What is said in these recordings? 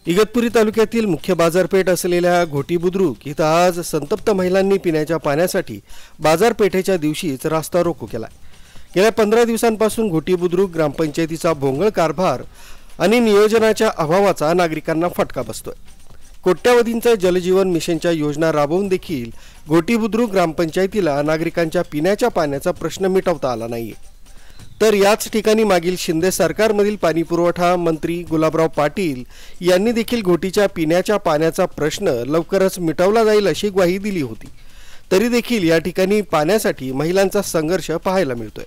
इगतपुरी तालुक्यातील मुख्य बाजारपेठ असलेल्या घोटी बुद्रुक इथं आज संतप्त महिलांनी पिण्याच्या पाण्यासाठी बाजारपेठेच्या दिवशीच रास्ता रोको केला। गेल्या 15 दिवसांपासून घोटी बुद्रुक ग्रामपंचायतीचा भोंगळ कारभार आणि नियोजनाच्या अभावाचा नागरिकांना फटका बसतोय। कोट्यावधींच्या जलजीवन मिशनच्या योजना राबवून देखील घोटी बुद्रुक ग्रामपंचायतीला नागरिकांच्या पिण्याच्या पाण्याचा प्रश्न मिटवता आला नाहीये। तर याच ठिकाणी मागील शिंदे सरकारमधील पाणी पुरवठा मंत्री गुलाबराव पाटील यांनी देखील घोटीच्या पिण्याच्या पाण्याचा प्रश्न लवकरच मिटवला जाईल अशी ग्वाही दिली होती। तरी देखील या ठिकाणी पाण्यासाठी महिलांचा संघर्ष पाहायला मिळतोय।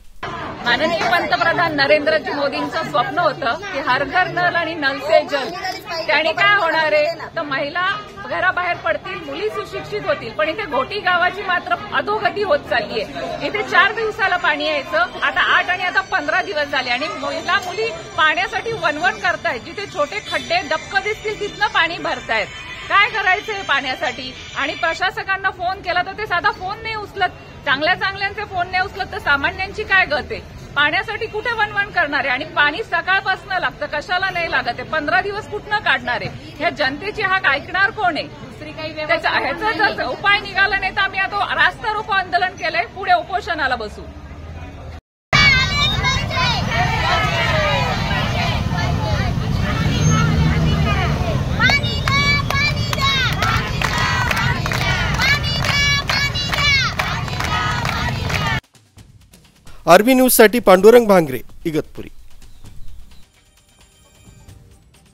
माननीय पंतप्रधान नरेंद्रजी मोदींचं स्वप्न होतं की हर घर नल आणि नल से जल। त्याने काय होणार आहे तर महिला घराबाहेर पडतील, मुली सुशिक्षित होतील, पण इथे घोटी गावाची मात्र अधोगती होत चालली आहे। इथे 4 दिवसाला पाणी यायचं, आता 8 आणि आता 15 दिवस झाले आणि महिला मुली पाण्यासाठी वणवण करतायत। जिथे छोटे खड्डे डबकं दिसतील तिथनं पाणी भरतायत। काय करायचंय पाण्यासाठी? आणि प्रशासकांना फोन केला तर ते साधा फोन नाही उचलत। चांगल्याचे फोन नाही उचलत तर सामान्यांची काय गत आहे? पाण्यासाठी कुठे वणवण करणार आहे? आणि पाणी सकाळपासून लागतं, कशाला नाही लागत आहे? 15 दिवस कुठनं काढणार आहे? ह्या जनतेची हाक ऐकणार कोण आहे? दुसरी काही ह्याचा जर उपाय निघाला नाही तर आम्ही आता रास्ता रोको आंदोलन केलंय, पुढे उपोषणाला बसू। आरबी न्यूज साठी पांडुरंग भांगरे, इगतपुरी।